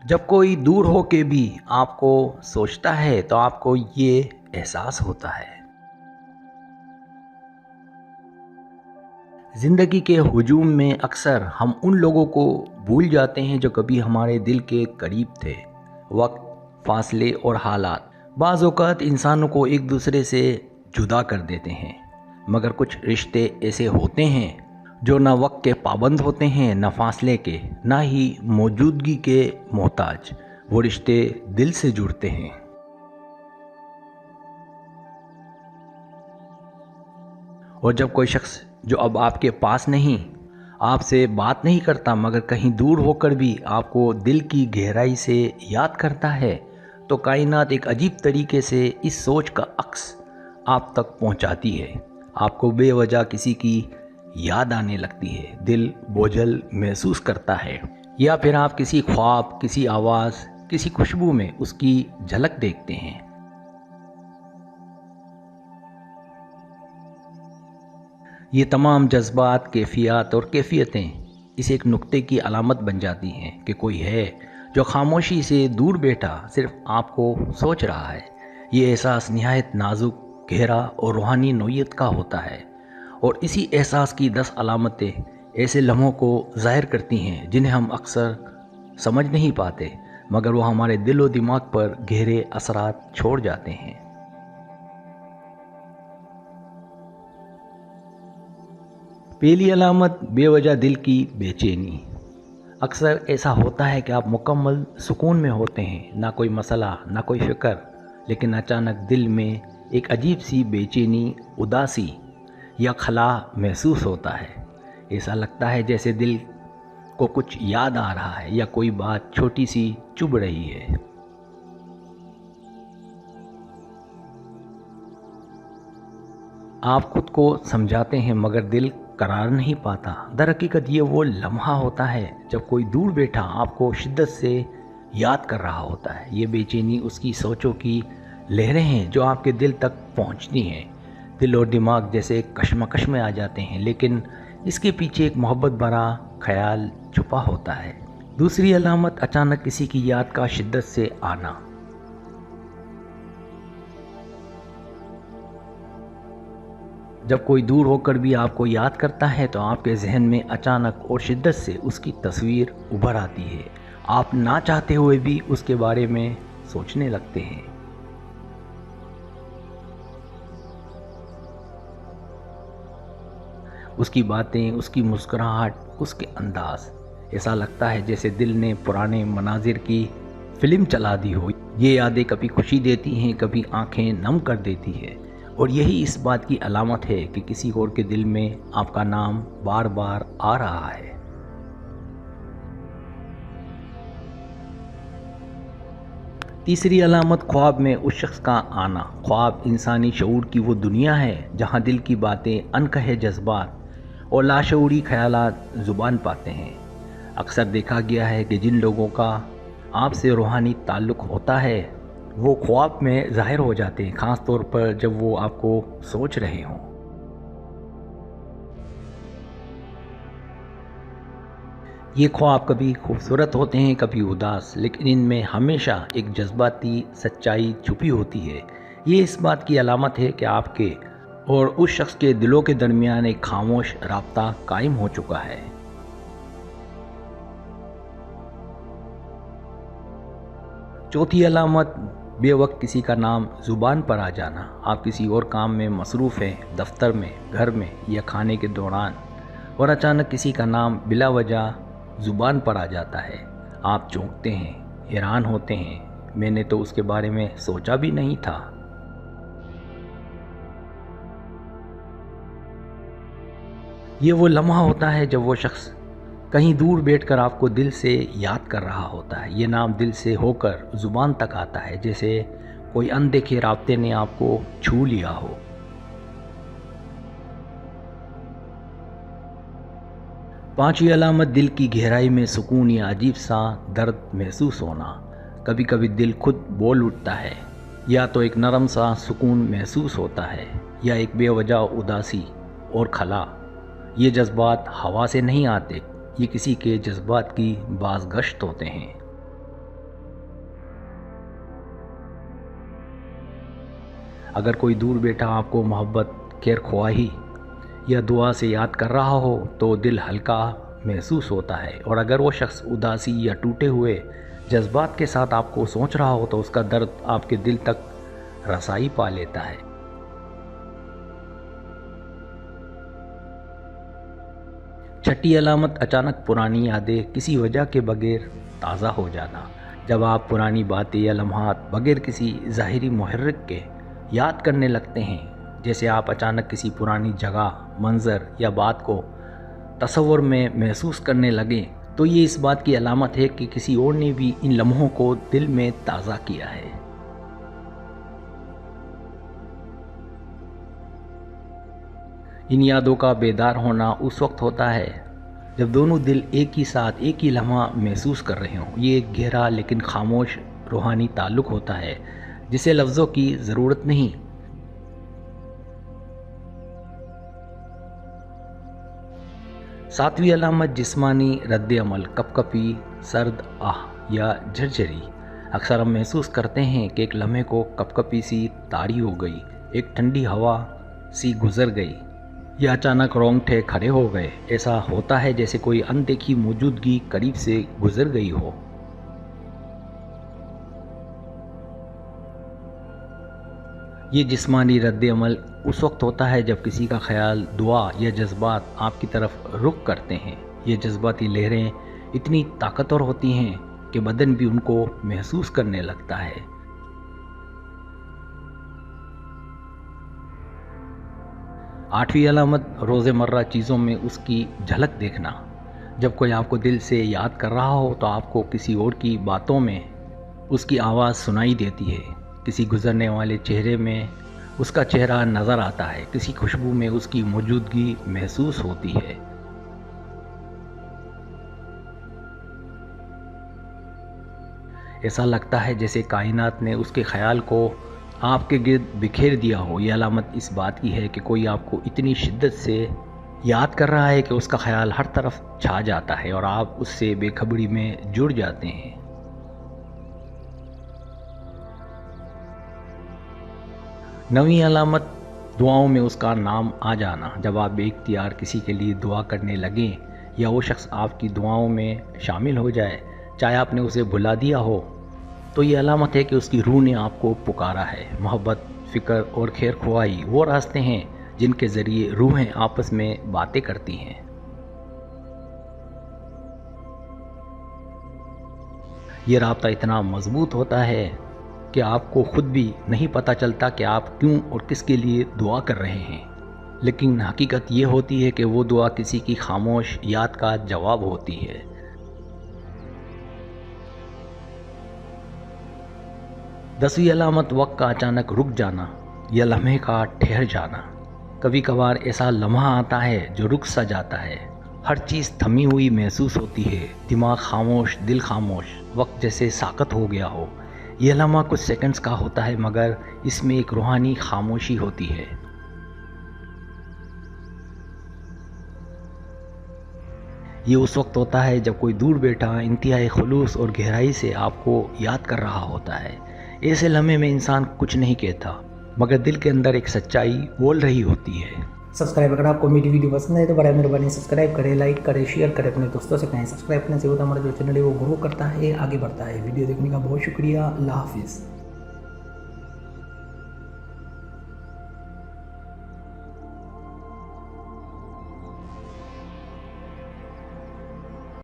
جب کوئی دور ہو کے بھی آپ کو سوچتا ہے تو آپ کو یہ احساس ہوتا ہے۔ زندگی کے ہجوم میں اکثر ہم ان لوگوں کو بھول جاتے ہیں جو کبھی ہمارے دل کے قریب تھے۔ وقت، فاصلے اور حالات بعض اوقات انسانوں کو ایک دوسرے سے جدا کر دیتے ہیں، مگر کچھ رشتے ایسے ہوتے ہیں جو نہ وقت کے پابند ہوتے ہیں، نہ فاصلے کے، نہ ہی موجودگی کے محتاج۔ وہ رشتے دل سے جڑتے ہیں۔ اور جب کوئی شخص جو اب آپ کے پاس نہیں، آپ سے بات نہیں کرتا، مگر کہیں دور ہو کر بھی آپ کو دل کی گہرائی سے یاد کرتا ہے، تو کائنات ایک عجیب طریقے سے اس سوچ کا عکس آپ تک پہنچاتی ہے۔ آپ کو بے وجہ کسی کی یاد آنے لگتی ہے، دل بوجھل محسوس کرتا ہے، یا پھر آپ کسی خواب، کسی آواز، کسی خوشبو میں اس کی جھلک دیکھتے ہیں۔ یہ تمام جذبات، کیفیات اور کیفیتیں اس ایک نقطے کی علامت بن جاتی ہیں کہ کوئی ہے جو خاموشی سے دور بیٹھا صرف آپ کو سوچ رہا ہے۔ یہ احساس نہایت نازک، گہرا اور روحانی نوعیت کا ہوتا ہے، اور اسی احساس کی 10 علامتیں ایسے لمحوں کو ظاہر کرتی ہیں جنہیں ہم اکثر سمجھ نہیں پاتے، مگر وہ ہمارے دل و دماغ پر گہرے اثرات چھوڑ جاتے ہیں۔ پہلی علامت، بے وجہ دل کی بے چینی۔ اکثر ایسا ہوتا ہے کہ آپ مکمل سکون میں ہوتے ہیں، نہ کوئی مسئلہ، نہ کوئی فکر، لیکن اچانک دل میں ایک عجیب سی بے چینی، اداسی یا خلا محسوس ہوتا ہے۔ ایسا لگتا ہے جیسے دل کو کچھ یاد آ رہا ہے یا کوئی بات چھوٹی سی چبھ رہی ہے۔ آپ خود کو سمجھاتے ہیں مگر دل قرار نہیں پاتا۔ در حقیقت یہ وہ لمحہ ہوتا ہے جب کوئی دور بیٹھا آپ کو شدت سے یاد کر رہا ہوتا ہے۔ یہ بے چینی اس کی سوچوں کی لہریں ہیں جو آپ کے دل تک پہنچتی ہیں۔ دل اور دماغ جیسے کشمکش میں آ جاتے ہیں، لیکن اس کے پیچھے ایک محبت بھرا خیال چھپا ہوتا ہے۔ دوسری علامت، اچانک کسی کی یاد کا شدت سے آنا۔ جب کوئی دور ہو کر بھی آپ کو یاد کرتا ہے تو آپ کے ذہن میں اچانک اور شدت سے اس کی تصویر ابھر آتی ہے۔ آپ نہ چاہتے ہوئے بھی اس کے بارے میں سوچنے لگتے ہیں۔ اس کی باتیں، اس کی مسکراہٹ، اس کے انداز، ایسا لگتا ہے جیسے دل نے پرانے مناظر کی فلم چلا دی ہو۔ یہ یادیں کبھی خوشی دیتی ہیں، کبھی آنکھیں نم کر دیتی ہے، اور یہی اس بات کی علامت ہے کہ کسی اور کے دل میں آپ کا نام بار بار آ رہا ہے۔ تیسری علامت، خواب میں اس شخص کا آنا۔ خواب انسانی شعور کی وہ دنیا ہے جہاں دل کی باتیں، انکہے جذبات اور لاشعوری خیالات زبان پاتے ہیں۔ اکثر دیکھا گیا ہے کہ جن لوگوں کا آپ سے روحانی تعلق ہوتا ہے وہ خواب میں ظاہر ہو جاتے ہیں، خاص طور پر جب وہ آپ کو سوچ رہے ہوں۔ یہ خواب کبھی خوبصورت ہوتے ہیں، کبھی اداس، لیکن ان میں ہمیشہ ایک جذباتی سچائی چھپی ہوتی ہے۔ یہ اس بات کی علامت ہے کہ آپ کے اور اس شخص کے دلوں کے درمیان ایک خاموش رابطہ قائم ہو چکا ہے۔ چوتھی علامت، بے وقت کسی کا نام زبان پر آ جانا۔ آپ کسی اور کام میں مصروف ہیں، دفتر میں، گھر میں یا کھانے کے دوران، اور اچانک کسی کا نام بلا وجہ زبان پر آ جاتا ہے۔ آپ چونکتے ہیں، حیران ہوتے ہیں، میں نے تو اس کے بارے میں سوچا بھی نہیں تھا۔ یہ وہ لمحہ ہوتا ہے جب وہ شخص کہیں دور بیٹھ کر آپ کو دل سے یاد کر رہا ہوتا ہے۔ یہ نام دل سے ہو کر زبان تک آتا ہے، جیسے کوئی اندیکھے رابطے نے آپ کو چھو لیا ہو۔ پانچویں علامت، دل کی گہرائی میں سکون یا عجیب سا درد محسوس ہونا۔ کبھی کبھی دل خود بول اٹھتا ہے، یا تو ایک نرم سا سکون محسوس ہوتا ہے یا ایک بے وجہ اداسی اور خلا۔ یہ جذبات ہوا سے نہیں آتے، یہ کسی کے جذبات کی بازگشت ہوتے ہیں۔ اگر کوئی دور بیٹھا آپ کو محبت، خیر خواہی یا دعا سے یاد کر رہا ہو تو دل ہلکا محسوس ہوتا ہے، اور اگر وہ شخص اداسی یا ٹوٹے ہوئے جذبات کے ساتھ آپ کو سوچ رہا ہو تو اس کا درد آپ کے دل تک رسائی پا لیتا ہے۔ چھٹی علامت اچانک پرانی یادیں کسی وجہ کے بغیر تازہ ہو جانا۔ جب آپ پرانی باتیں یا لمحات بغیر کسی ظاہری محرک کے یاد کرنے لگتے ہیں، جیسے آپ اچانک کسی پرانی جگہ، منظر یا بات کو تصور میں محسوس کرنے لگیں، تو یہ اس بات کی علامت ہے کہ کسی اور نے بھی ان لمحوں کو دل میں تازہ کیا ہے۔ ان یادوں کا بیدار ہونا اس وقت ہوتا ہے جب دونوں دل ایک ہی ساتھ ایک ہی لمحہ محسوس کر رہے ہوں۔ یہ ایک گہرا لیکن خاموش روحانی تعلق ہوتا ہے جسے لفظوں کی ضرورت نہیں۔ ساتویں علامت جسمانی رد عمل، کپ کپی، سرد آہ یا جھرجھری۔ اکثر ہم محسوس کرتے ہیں کہ ایک لمحے کو کپ کپی سی طاری ہو گئی، ایک ٹھنڈی ہوا سی گزر گئی، یا اچانک رونگٹے کھڑے ہو گئے۔ ایسا ہوتا ہے جیسے کوئی اندیکھی موجودگی قریب سے گزر گئی ہو۔ یہ جسمانی رد عمل اس وقت ہوتا ہے جب کسی کا خیال، دعا یا جذبات آپ کی طرف رخ کرتے ہیں۔ یہ جذباتی لہریں اتنی طاقتور ہوتی ہیں کہ بدن بھی ان کو محسوس کرنے لگتا ہے۔ آٹھویں علامت روزمرہ چیزوں میں اس کی جھلک دیکھنا۔ جب کوئی آپ کو دل سے یاد کر رہا ہو تو آپ کو کسی اور کی باتوں میں اس کی آواز سنائی دیتی ہے، کسی گزرنے والے چہرے میں اس کا چہرہ نظر آتا ہے، کسی خوشبو میں اس کی موجودگی محسوس ہوتی ہے۔ ایسا لگتا ہے جیسے کائنات نے اس کے خیال کو آپ کے گرد بکھیر دیا ہو۔ یہ علامت اس بات کی ہے کہ کوئی آپ کو اتنی شدت سے یاد کر رہا ہے کہ اس کا خیال ہر طرف چھا جاتا ہے اور آپ اس سے بے خبری میں جڑ جاتے ہیں۔ نویں علامت دعاؤں میں اس کا نام آ جانا۔ جب آپ بے اختیار کسی کے لیے دعا کرنے لگیں یا وہ شخص آپ کی دعاؤں میں شامل ہو جائے، چاہے آپ نے اسے بھلا دیا ہو، تو یہ علامت ہے کہ اس کی روح نے آپ کو پکارا ہے۔ محبت، فکر اور خیر خواہی وہ راستے ہیں جن کے ذریعے روحیں آپس میں باتیں کرتی ہیں۔ یہ رابطہ اتنا مضبوط ہوتا ہے کہ آپ کو خود بھی نہیں پتہ چلتا کہ آپ کیوں اور کس کے لیے دعا کر رہے ہیں، لیکن حقیقت یہ ہوتی ہے کہ وہ دعا کسی کی خاموش یاد کا جواب ہوتی ہے۔ 10ویں علامت وقت کا اچانک رک جانا یا لمحے کا ٹھہر جانا۔ کبھی کبھار ایسا لمحہ آتا ہے جو رک سا جاتا ہے، ہر چیز تھمی ہوئی محسوس ہوتی ہے، دماغ خاموش، دل خاموش، وقت جیسے ساکت ہو گیا ہو۔ یہ لمحہ کچھ سیکنڈز کا ہوتا ہے مگر اس میں ایک روحانی خاموشی ہوتی ہے۔ یہ اس وقت ہوتا ہے جب کوئی دور بیٹھا انتہائی خلوص اور گہرائی سے آپ کو یاد کر رہا ہوتا ہے۔ ایسے لمحے میں انسان کچھ نہیں کہتا مگر دل کے اندر ایک سچائی بول رہی ہوتی ہے۔ سبسکرائب اگر آپ کو میری ویڈیو پسند ہے تو برائے مہربانی سبسکرائب کریں، لائک کریں، شیئر کریں، اپنے دوستوں سے کہیں۔ سبسکرائب کرنے سے ہوتا ہمارا جو چینل ہے وہ گرو کرتا ہے، آگے بڑھتا ہے۔ ویڈیو دیکھنے کا بہت شکریہ۔ اللہ حافظ۔